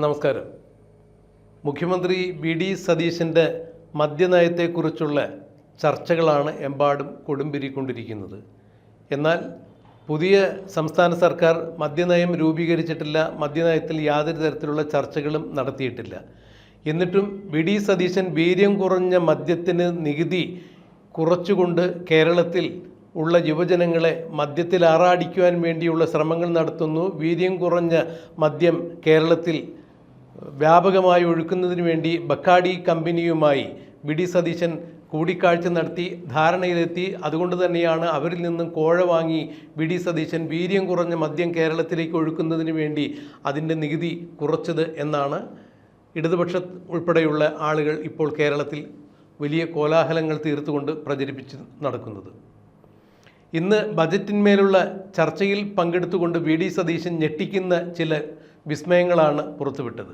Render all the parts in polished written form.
നമസ്കാരം. മുഖ്യമന്ത്രി വി.ഡി. സതീശൻ്റെ മദ്യനയത്തെക്കുറിച്ചുള്ള ചർച്ചകളാണ് എമ്പാടും കൊടുമ്പിരിക്കൊണ്ടിരിക്കുന്നത്. എന്നാൽ പുതിയ സംസ്ഥാന സർക്കാർ മദ്യനയം രൂപീകരിച്ചിട്ടില്ല, മദ്യനയത്തിൽ യാതൊരു തരത്തിലുള്ള ചർച്ചകളും നടത്തിയിട്ടില്ല. എന്നിട്ടും വി.ഡി. സതീശൻ വീര്യം കുറഞ്ഞ മദ്യത്തിന് നികുതി കുറച്ചുകൊണ്ട് കേരളത്തിൽ ഉള്ള യുവജനങ്ങളെ മദ്യത്തിൽ ആറാടിക്കുവാൻ വേണ്ടിയുള്ള ശ്രമങ്ങൾ നടത്തുന്നു. വീര്യം കുറഞ്ഞ മദ്യം കേരളത്തിൽ വ്യാപകമായി ഒഴുക്കുന്നതിന് വേണ്ടി ബക്കാഡി കമ്പനിയുമായി വി.ഡി. സതീശൻ കൂടിക്കാഴ്ച നടത്തി ധാരണയിലെത്തി. അതുകൊണ്ട് തന്നെയാണ് അവരിൽ നിന്നും കോഴ വാങ്ങി വി.ഡി. സതീശൻ വീര്യം കുറഞ്ഞ മദ്യം കേരളത്തിലേക്ക് ഒഴുക്കുന്നതിന് വേണ്ടി അതിൻ്റെ നികുതി കുറച്ചത് എന്നാണ് ഇടതുപക്ഷ ഉൾപ്പെടെയുള്ള ആളുകൾ ഇപ്പോൾ കേരളത്തിൽ വലിയ കോലാഹലങ്ങൾ തീർത്തുകൊണ്ട് പ്രചരിപ്പിച്ച് നടക്കുന്നത്. ഇന്ന് ബജറ്റിന്മേലുള്ള ചർച്ചയിൽ പങ്കെടുത്തുകൊണ്ട് വി.ഡി. സതീശൻ ഞെട്ടിക്കുന്ന ചില വിസ്മയങ്ങളാണ് പുറത്തുവിട്ടത്.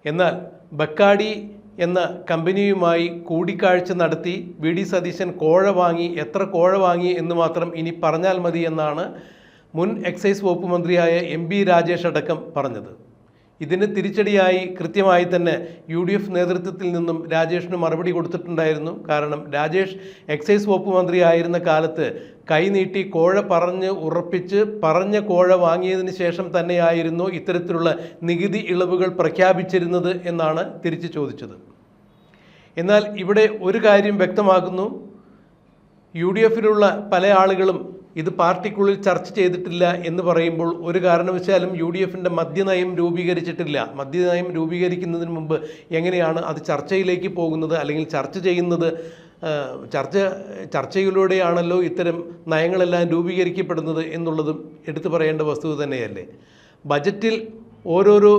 എന്നാൽ ബക്കാഡി എന്ന കമ്പനിയുമായി കൂടിക്കാഴ്ച നടത്തി വി.ഡി. സതീശൻ കോഴ വാങ്ങി, എത്ര കോഴ വാങ്ങി എന്ന് മാത്രം ഇനി പറഞ്ഞാൽ മതി എന്നാണ് മുൻ എക്സൈസ് വകുപ്പ് മന്ത്രിയായ എം.ബി. രാജേഷ് അടക്കം പറഞ്ഞത്. ഇതിന് തിരിച്ചടിയായി കൃത്യമായി തന്നെ UDF നേതൃത്വത്തിൽ നിന്നും രാജേഷിന് മറുപടി കൊടുത്തിട്ടുണ്ടായിരുന്നു. കാരണം രാജേഷ് എക്സൈസ് വകുപ്പ് മന്ത്രിയായിരുന്ന കാലത്ത് കൈനീട്ടി കോഴ പറഞ്ഞ് ഉറപ്പിച്ച് പറഞ്ഞ കോഴ വാങ്ങിയതിന് ശേഷം തന്നെയായിരുന്നു ഇത്തരത്തിലുള്ള നികുതി ഇളവുകൾ പ്രഖ്യാപിച്ചിരുന്നത് എന്നാണ് തിരിച്ചു ചോദിച്ചത്. എന്നാൽ ഇവിടെ ഒരു കാര്യം വ്യക്തമാകുന്നു. UDFിലുള്ള പല ആളുകളും ഇത് പാർട്ടിക്കുള്ളിൽ ചർച്ച ചെയ്തിട്ടില്ല എന്ന് പറയുമ്പോൾ ഒരു കാരണവശാലും UDFിൻ്റെ മദ്യനയം രൂപീകരിച്ചിട്ടില്ല. മദ്യനയം രൂപീകരിക്കുന്നതിന് മുമ്പ് എങ്ങനെയാണ് അത് ചർച്ചയിലേക്ക് പോകുന്നത്, അല്ലെങ്കിൽ ചർച്ച ചെയ്യുന്നത്? ചർച്ചയിലൂടെയാണല്ലോ ഇത്തരം നയങ്ങളെല്ലാം രൂപീകരിക്കപ്പെടുന്നത് എന്നുള്ളതും എടുത്തു പറയേണ്ട വസ്തുത തന്നെയല്ലേ. ബജറ്റിൽ ഓരോരോ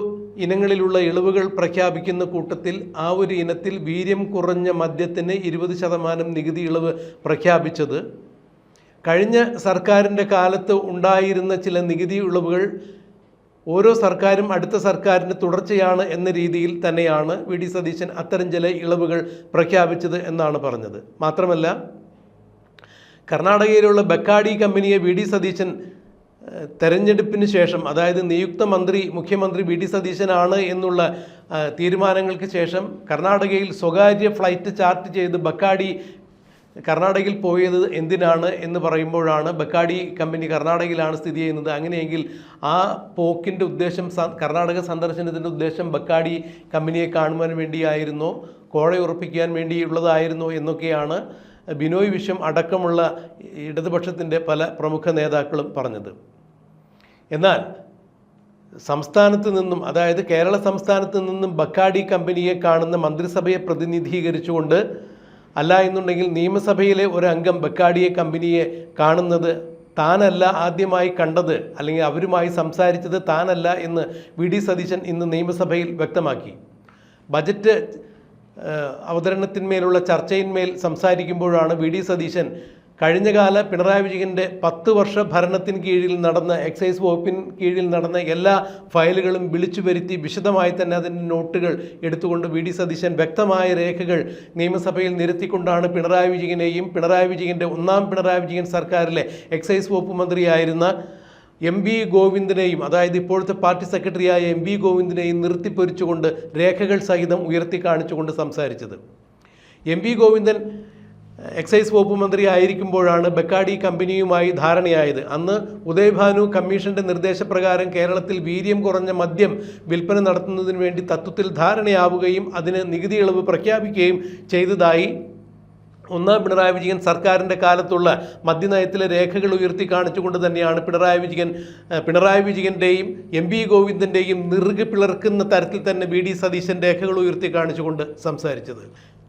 ഇനങ്ങളിലുള്ള ഇളവുകൾ പ്രഖ്യാപിക്കുന്ന കൂട്ടത്തിൽ ആ ഒരു ഇനത്തിൽ വീര്യം കുറഞ്ഞ മദ്യത്തിന് 20% നികുതി ഇളവ് പ്രഖ്യാപിച്ചത് കഴിഞ്ഞ സർക്കാരിൻ്റെ കാലത്ത് ഉണ്ടായിരുന്ന ചില നികുതി ഇളവുകൾ ഓരോ സർക്കാരും അടുത്ത സർക്കാരിൻ്റെ തുടർച്ചയാണ് എന്ന രീതിയിൽ തന്നെയാണ് വി.ഡി. സതീശൻ അത്തരം ചില ഇളവുകൾ പ്രഖ്യാപിച്ചത് എന്നാണ് പറഞ്ഞത്. മാത്രമല്ല, കർണാടകയിലുള്ള ബക്കാഡി കമ്പനിയെ വി.ഡി. സതീശൻ തെരഞ്ഞെടുപ്പിന് ശേഷം, അതായത് നിയുക്ത മുഖ്യമന്ത്രി വി.ഡി. സതീശനാണ് എന്നുള്ള തീരുമാനങ്ങൾക്ക് ശേഷം കർണാടകയിൽ സ്വകാര്യ ഫ്ലൈറ്റ് ചാർട്ട് ചെയ്ത് ബക്കാഡി കർണാടകയിൽ പോയത് എന്തിനാണ് എന്ന് പറയുമ്പോഴാണ് ബക്കാഡി കമ്പനി കർണാടകയിലാണ് സ്ഥിതി ചെയ്യുന്നത്. അങ്ങനെയെങ്കിൽ ആ പോക്കിൻ്റെ ഉദ്ദേശം, കർണാടക സന്ദർശനത്തിൻ്റെ ഉദ്ദേശം ബക്കാഡി കമ്പനിയെ കാണുവാൻ വേണ്ടിയായിരുന്നോ, കോഴ ഉറപ്പിക്കാൻ വേണ്ടിയുള്ളതായിരുന്നോ എന്നൊക്കെയാണ് ബിനോയ് വിശ്വം അടക്കമുള്ള ഇടതുപക്ഷത്തിൻ്റെ പല പ്രമുഖ നേതാക്കളും പറഞ്ഞത്. എന്നാൽ സംസ്ഥാനത്ത് നിന്നും, അതായത് കേരള സംസ്ഥാനത്ത് നിന്നും ബക്കാഡി കമ്പനിയെ കാണുന്ന മന്ത്രിസഭയെ പ്രതിനിധീകരിച്ചുകൊണ്ട്, അല്ല എന്നുണ്ടെങ്കിൽ നിയമസഭയിലെ ഒരു അംഗം ബക്കാഡിയെ കമ്പനിയെ കാണുന്നത് താനല്ല ആദ്യമായി കണ്ടത്, അല്ലെങ്കിൽ അവരുമായി സംസാരിച്ചത് താനല്ല എന്ന് വി.ഡി. സതീശൻ ഇന്ന് നിയമസഭയിൽ വ്യക്തമാക്കി. ബജറ്റ് അവതരണത്തിന്മേലുള്ള ചർച്ചയിന്മേൽ സംസാരിക്കുമ്പോഴാണ് വി.ഡി. സതീശൻ കഴിഞ്ഞകാല പിണറായി വിജയൻ്റെ 10 വർഷ ഭരണത്തിന് കീഴിൽ നടന്ന, എക്സൈസ് വകുപ്പിന് കീഴിൽ നടന്ന എല്ലാ ഫയലുകളും വിളിച്ചു വരുത്തി വിശദമായി തന്നെ അതിൻ്റെ നോട്ടുകൾ എടുത്തുകൊണ്ട് വി.ഡി. സതീശൻ വ്യക്തമായ രേഖകൾ നിയമസഭയിൽ നിരത്തിക്കൊണ്ടാണ് പിണറായി വിജയനെയും പിണറായി വിജയൻ്റെ പിണറായി വിജയൻ സർക്കാരിലെ എക്സൈസ് വകുപ്പ് മന്ത്രിയായിരുന്ന എം.വി. ഗോവിന്ദനെയും, അതായത് ഇപ്പോഴത്തെ പാർട്ടി സെക്രട്ടറിയായ എം.വി. ഗോവിന്ദനെയും നിർത്തിപ്പൊരിച്ചുകൊണ്ട് രേഖകൾ സഹിതം ഉയർത്തി കാണിച്ചുകൊണ്ട് സംസാരിച്ചത്. എം.വി. ഗോവിന്ദൻ എക്സൈസ് വകുപ്പ് മന്ത്രി ആയിരിക്കുമ്പോഴാണ് ബക്കാഡി കമ്പനിയുമായി ധാരണയായത്. അന്ന് ഉദയഭാനു കമ്മീഷന്റെ നിർദ്ദേശപ്രകാരം കേരളത്തിൽ വീര്യം കുറഞ്ഞ മദ്യം വിൽപ്പന നടത്തുന്നതിന് വേണ്ടി തത്വത്തിൽ ധാരണയാവുകയും അതിന് നികുതി ഇളവ് പ്രഖ്യാപിക്കുകയും ചെയ്തതായി പിണറായി വിജയൻ സർക്കാരിൻ്റെ കാലത്തുള്ള മദ്യനയത്തിലെ രേഖകൾ ഉയർത്തി കാണിച്ചുകൊണ്ട് തന്നെയാണ് പിണറായി വിജയൻ്റെയും എം.വി. ഗോവിന്ദൻ്റെയും നിറുകി പിളർക്കുന്ന തരത്തിൽ തന്നെ വി.ഡി. സതീശൻ രേഖകൾ ഉയർത്തി കാണിച്ചുകൊണ്ട് സംസാരിച്ചത്.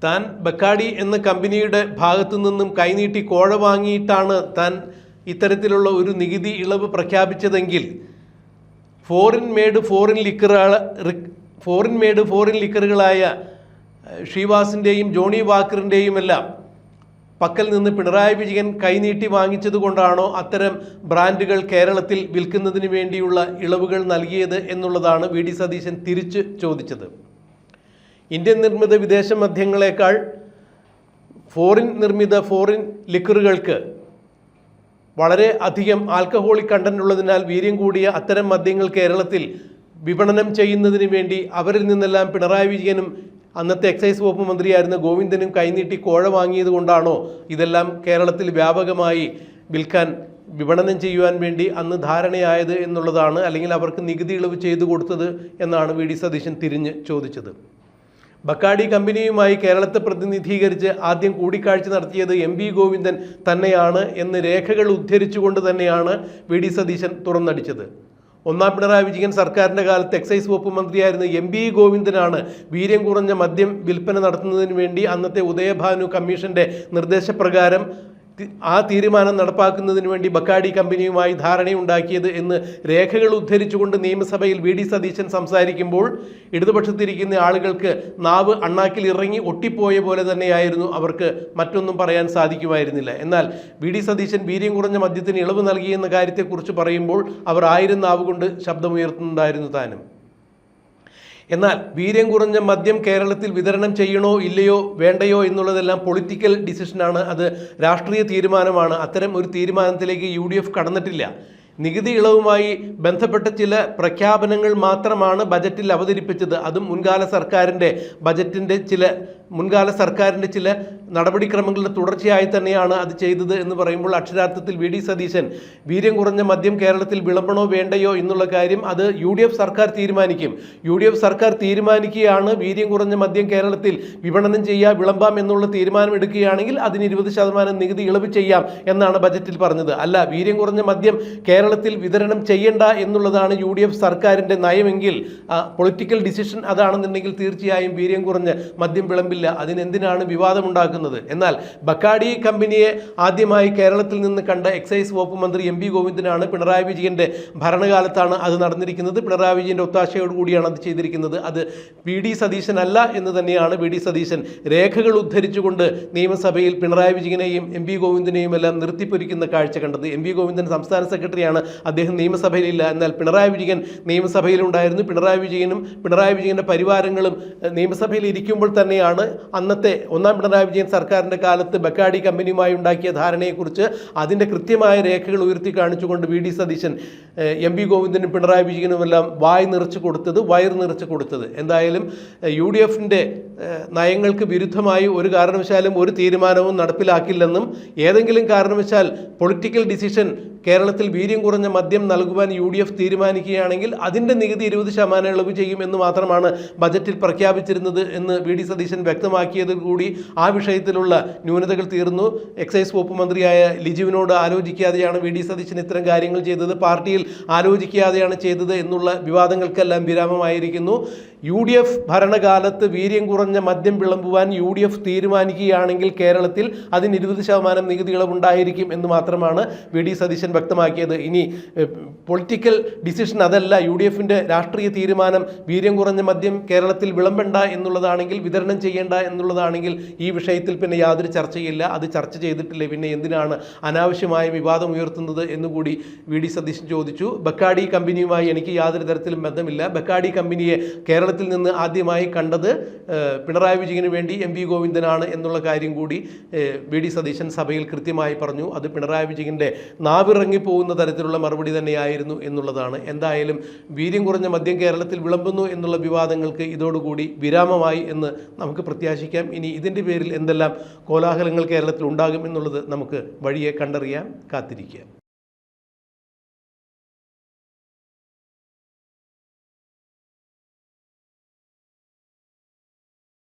താൻ ബക്കാഡി എന്ന കമ്പനിയുടെ ഭാഗത്തു നിന്നും കൈനീട്ടി കോഴ വാങ്ങിയിട്ടാണ് താൻ ഇത്തരത്തിലുള്ള ഒരു നികുതി ഇളവ് പ്രഖ്യാപിച്ചതെങ്കിൽ ഫോറിൻ മെയ്ഡ് ഫോറിൻ ലിക്കറുകളായ ഷീവാസിൻ്റെയും ജോണി വാക്കറിൻ്റെയും എല്ലാം പക്കൽ നിന്ന് പിണറായി വിജയൻ കൈനീട്ടി വാങ്ങിച്ചത് കൊണ്ടാണോ അത്തരം ബ്രാൻഡുകൾ കേരളത്തിൽ വിൽക്കുന്നതിന് വേണ്ടിയുള്ള ഇളവുകൾ നൽകിയത് എന്നുള്ളതാണ് വി.ഡി. സതീശൻ തിരിച്ച് ചോദിച്ചത്. ഇന്ത്യൻ നിർമ്മിത വിദേശ മദ്യങ്ങളെക്കാൾ ഫോറിൻ ലിക്കറുകൾക്ക് വളരെ അധികം ആൽക്കഹോളിക് കണ്ടന്റ് ഉള്ളതിനാൽ വീര്യം കൂടിയ അത്തരം മദ്യങ്ങൾ കേരളത്തിൽ വിപണനം ചെയ്യുന്നതിന് വേണ്ടി അവരിൽ നിന്നെല്ലാം പിണറായി വിജയനും അന്നത്തെ എക്സൈസ് വകുപ്പ് മന്ത്രിയായിരുന്ന ഗോവിന്ദനും കൈനീട്ടി കോഴ വാങ്ങിയത് കൊണ്ടാണോ ഇതെല്ലാം കേരളത്തിൽ വ്യാപകമായി വിപണനം ചെയ്യുവാൻ വേണ്ടി അന്ന് ധാരണയായത് എന്നുള്ളതാണ്, അല്ലെങ്കിൽ അവർക്ക് നികുതി ഇളവ് ചെയ്തു കൊടുത്തത് എന്നാണ് വി ഡി സതീശൻ തിരിഞ്ഞ് ചോദിച്ചത്. ബക്കാഡി കമ്പനിയുമായി കേരളത്തെ പ്രതിനിധീകരിച്ച് ആദ്യം കൂടിക്കാഴ്ച നടത്തിയത് എം.വി. ഗോവിന്ദൻ തന്നെയാണ് എന്ന് രേഖകൾ ഉദ്ധരിച്ചുകൊണ്ട് തന്നെയാണ് വി ഡി സതീശൻ തുറന്നടിച്ചത്. ഒന്നാം പിണറായി വിജയൻ സർക്കാരിൻ്റെ കാലത്ത് എക്സൈസ് വകുപ്പ് മന്ത്രിയായിരുന്ന എം.വി. ഗോവിന്ദനാണ് വീര്യം കുറഞ്ഞ മദ്യം വിൽപ്പന നടത്തുന്നതിന് വേണ്ടി അന്നത്തെ ഉദയഭാനു കമ്മീഷന്റെ നിർദ്ദേശപ്രകാരം ആ തീരുമാനം നടപ്പാക്കുന്നതിന് വേണ്ടി ബക്കാഡി കമ്പനിയുമായി ധാരണയുണ്ടാക്കിയത് എന്ന് രേഖകൾ ഉദ്ധരിച്ചുകൊണ്ട് നിയമസഭയിൽ വി ഡി സതീശൻ സംസാരിക്കുമ്പോൾ ഇടതുപക്ഷത്തിരിക്കുന്ന ആളുകൾക്ക് നാവ് അണ്ണാക്കിൽ ഇറങ്ങി ഒട്ടിപ്പോയ പോലെ തന്നെയായിരുന്നു, അവർക്ക് മറ്റൊന്നും പറയാൻ സാധിക്കുമായിരുന്നില്ല. എന്നാൽ വി ഡി സതീശൻ വീര്യം കുറഞ്ഞ മദ്യത്തിന് ഇളവ് നൽകിയെന്ന കാര്യത്തെക്കുറിച്ച് പറയുമ്പോൾ അവർ 1000 നാവ് കൊണ്ട് ശബ്ദമുയർത്തുന്നുണ്ടായിരുന്നു താനും. എന്നാൽ വീര്യം കുറഞ്ഞ മദ്യം കേരളത്തിൽ വിതരണം ചെയ്യണോ ഇല്ലയോ വേണ്ടയോ എന്നുള്ളതെല്ലാം പൊളിറ്റിക്കൽ ഡിസിഷനാണ്, അത് രാഷ്ട്രീയ തീരുമാനമാണ്. അത്തരം ഒരു തീരുമാനത്തിലേക്ക് UDF കടന്നിട്ടില്ല. നികുതി ഇളവുമായി ബന്ധപ്പെട്ട ചില പ്രഖ്യാപനങ്ങൾ മാത്രമാണ് ബജറ്റിൽ അവതരിപ്പിച്ചത്. അതും മുൻകാല സർക്കാരിൻ്റെ ചില നടപടിക്രമങ്ങളുടെ തുടർച്ചയായി തന്നെയാണ് അത് ചെയ്തത് എന്ന് പറയുമ്പോൾ അക്ഷരാർത്ഥത്തിൽ വി ഡി സതീശൻ വീര്യം കുറഞ്ഞ മദ്യം കേരളത്തിൽ വിളമ്പണോ വേണ്ടയോ എന്നുള്ള കാര്യം അത് UDF സർക്കാർ തീരുമാനിക്കും. UDF സർക്കാർ തീരുമാനിക്കുകയാണ് വീര്യം കുറഞ്ഞ മദ്യം കേരളത്തിൽ വിപണനം വിളമ്പാം എന്നുള്ള തീരുമാനം എടുക്കുകയാണെങ്കിൽ അതിന് 20% നികുതി ഇളവ് ചെയ്യാം എന്നാണ് ബജറ്റിൽ പറഞ്ഞത്. അല്ല, വീര്യം കുറഞ്ഞ മദ്യം കേരളത്തിൽ വിതരണം ചെയ്യേണ്ട എന്നുള്ളതാണ് UDF സർക്കാരിൻ്റെ നയമെങ്കിൽ, പൊളിറ്റിക്കൽ ഡിസിഷൻ അതാണെന്നുണ്ടെങ്കിൽ തീർച്ചയായും വീര്യം കുറഞ്ഞ മദ്യം വിളമ്പില്ല. അതിനെന്തിനാണ് വിവാദമുണ്ടാക്കുന്നത്? എന്നാൽ ബക്കാഡി കമ്പനിയെ ആദ്യമായി കേരളത്തിൽ നിന്ന് കണ്ട എക്സൈസ് വകുപ്പ് മന്ത്രി എം.വി. ഗോവിന്ദനാണ്. പിണറായി വിജയന്റെ ഭരണകാലത്താണ് അത് നടന്നിരിക്കുന്നത്. പിണറായി വിജയന്റെ ഒത്താശയോടുകൂടിയാണ് അത് ചെയ്തിരിക്കുന്നത്. അത് വി ഡി സതീശൻ അല്ല എന്ന് തന്നെയാണ് വി ഡി സതീശൻ രേഖകൾ ഉദ്ധരിച്ചുകൊണ്ട് നിയമസഭയിൽ പിണറായി വിജയനെയും എം.വി. ഗോവിന്ദനെയും എല്ലാം നിർത്തിപ്പൊരിക്കുന്ന കാഴ്ച കണ്ടത്. എം.വി. ഗോവിന്ദൻ സംസ്ഥാന സെക്രട്ടറിയാണ്, അദ്ദേഹം നിയമസഭയിലില്ല. എന്നാൽ പിണറായി വിജയൻ നിയമസഭയിലുണ്ടായിരുന്നു. പിണറായി വിജയന്റെ പരിവാരങ്ങളും നിയമസഭയിൽ ഇരിക്കുമ്പോൾ തന്നെയാണ് അന്നത്തെ ഒന്നാം പിണറായി വിജയൻ സർക്കാരിൻ്റെ കാലത്ത് ബക്കാഡി കമ്പനിയുമായി ഉണ്ടാക്കിയ ധാരണയെക്കുറിച്ച് അതിൻ്റെ കൃത്യമായ രേഖകൾ ഉയർത്തി കാണിച്ചുകൊണ്ട് വി ഡി സതീശൻ എം.വി. ഗോവിന്ദനും പിണറായി വിജയനുമെല്ലാം വയർ നിറച്ച് കൊടുത്തത്. എന്തായാലും UDFന്റെ നയങ്ങൾക്ക് വിരുദ്ധമായി ഒരു കാരണവശാലും ഒരു തീരുമാനവും നടപ്പിലാക്കില്ലെന്നും ഏതെങ്കിലും കാരണവശാൽ പൊളിറ്റിക്കൽ ഡിസിഷൻ കേരളത്തിൽ വീര്യം കുറഞ്ഞ മദ്യം നൽകുവാൻ UDF തീരുമാനിക്കുകയാണെങ്കിൽ അതിൻ്റെ നികുതി 20% ഇളവ് ചെയ്യും എന്ന് മാത്രമാണ് ബജറ്റിൽ പ്രഖ്യാപിച്ചിരുന്നത് എന്ന് വി ഡി സതീശൻ വ്യക്തമാക്കിയതോടുകൂടി ആ വിഷയത്തിലുള്ള ന്യൂനതകൾ തീർന്നു. എക്സൈസ് വകുപ്പ് മന്ത്രിയായ ലിജുവിനോട് ആലോചിക്കാതെയാണ് വി ഡി സതീശൻ ഇത്തരം കാര്യങ്ങൾ ചെയ്തത്, പാർട്ടിയിൽ ആലോചിക്കാതെയാണ് ചെയ്തത് എന്നുള്ള വിവാദങ്ങൾക്കെല്ലാം വിരാമമായിരിക്കുന്നു. UDF ഭരണകാലത്ത് വീര്യം കുറഞ്ഞ മദ്യം വിളമ്പുവാൻ UDF തീരുമാനിക്കുകയാണെങ്കിൽ കേരളത്തിൽ അതിന് 20% നികുതി ഇളവുണ്ടായിരിക്കും എന്ന് മാത്രമാണ് വി ഡി സതീശൻ വ്യക്തമാക്കിയത്. ഇനി പൊളിറ്റിക്കൽ ഡിസിഷൻ അതല്ല, UDFന്റെ രാഷ്ട്രീയ തീരുമാനം വീര്യം കുറഞ്ഞ മദ്യം കേരളത്തിൽ വിളമ്പണ്ട എന്നുള്ളതാണെങ്കിൽ, വിതരണം ചെയ്യേണ്ട എന്നുള്ളതാണെങ്കിൽ ഈ വിഷയത്തിൽ പിന്നെ യാതൊരു ചർച്ചയില്ല. അത് ചർച്ച ചെയ്തിട്ടില്ല, പിന്നെ എന്തിനാണ് അനാവശ്യമായ വിവാദം ഉയർത്തുന്നത് എന്നുകൂടി വി ഡി സതീശൻ ചോദിച്ചു. ബക്കാഡി കമ്പനിയുമായി എനിക്ക് യാതൊരു തരത്തിലും ബന്ധമില്ല. ബക്കാഡി കമ്പനിയെ കേരളത്തിൽ നിന്ന് ആദ്യമായി കണ്ടത് പിണറായി വിജയന് വേണ്ടി എം.വി. ഗോവിന്ദനാണ് എന്നുള്ള കാര്യം കൂടി വി ഡി സതീശൻ സഭയിൽ കൃത്യമായി പറഞ്ഞു. അത് പിണറായി വിജയൻ്റെ നാവിറങ്ങിപ്പോകുന്ന തരത്തിലുള്ള മറുപടി തന്നെയായിരുന്നു എന്നുള്ളതാണ്. എന്തായാലും വീര്യം കുറഞ്ഞ മദ്യം കേരളത്തിൽ വിളമ്പുന്നു എന്നുള്ള വിവാദങ്ങൾക്ക് ഇതോടുകൂടി വിരാമമായി എന്ന് നമുക്ക് പ്രത്യാശിക്കാം. ഇനി ഇതിൻ്റെ പേരിൽ എന്തെല്ലാം കോലാഹലങ്ങൾ കേരളത്തിൽ ഉണ്ടാകും എന്നുള്ളത് നമുക്ക് വഴിയെ കണ്ടറിയാം. കാത്തിരിക്കാം.